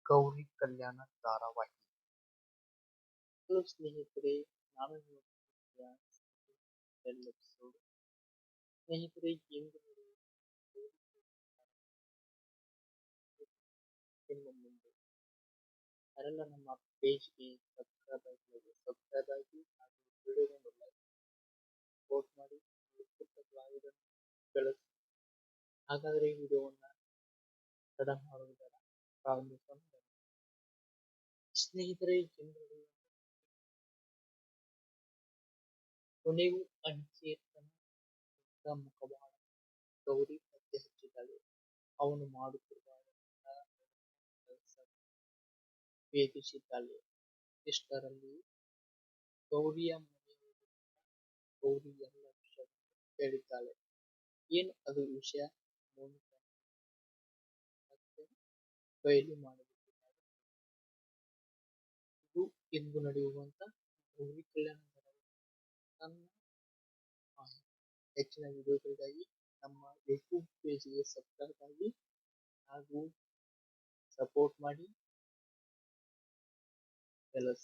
ಗೌರಿ ಕಲ್ಯಾಣ ಧಾರಾವಾಹಿ. ಹಲೋ ಸ್ನೇಹಿತರೆ, ನಾನು ನಿಮ್ಮ ಪ್ರೀತಿಯ ಎಪಿಸೋಡ್. ಸ್ನೇಹಿತರೆ, ಇಂದು ನಿಮ್ಮ ಮುಂದೆ ಯಾರೆಲ್ಲ ನಮ್ಮ ಪೇಜ್ಗೆ ಸಬ್ಸ್ಕ್ರೈಬ್ ಆಗಿ ಹಾಗೂ ವಿಡಿಯೋವನ್ನು ಲೈಕ್ ಸಪೋರ್ಟ್ ಮಾಡಿ ಬೆಳೆಸಿ. ಹಾಗಾದರೆ ಈ ವಿಡಿಯೋವನ್ನು ತಡ ಮಾಡುವುದರ ಪ್ರಾರಂಭಿಸೋಣ. ಸ್ನೇಹಿತರೆ, ಜನರು ಕೊನೆಗೂ ಅನಿಕೇತನ ಮುಖವಾಡ ಗೌರಿ ಪತ್ತೆ ಹಚ್ಚಿದ್ದಾಳೆ. ಅವನು ಮಾಡುತ್ತಿರುವ ಕೆಲಸ ಭೇದಿಸಿದ್ದಾಳೆ. ಇಷ್ಟರಲ್ಲಿ ಗೌರಿಯ ಮನೆಯಲ್ಲಿ ಗೌರಿ ಎಲ್ಲ ವಿಷಯವನ್ನು ಹೇಳಿದ್ದಾಳೆ. ಏನು ಅದು ವಿಷಯ? ಮೋನಿಕಾ ಮತ್ತೆ ಬಯಲು ಮಾಡಿಬಿಟ್ಟಿದ್ದಾಳೆ. ಇದು ಇಂದು ನಡೆಯುವಂತ ಗೌರಿ ಕಲ್ಯಾಣ ಹೆಚ್ಚಿನ ವಿಡಿಯೋಗಳಿಗಾಗಿ ನಮ್ಮ ಯೂಟ್ಯೂಬ್ ಪೇಜ್ಗೆ ಸಬ್ಸ್ಕ್ರೈಬ್ ಆಗಿ ಹಾಗೂ ಸಪೋರ್ಟ್ ಮಾಡಿ. ಕೆಲಸ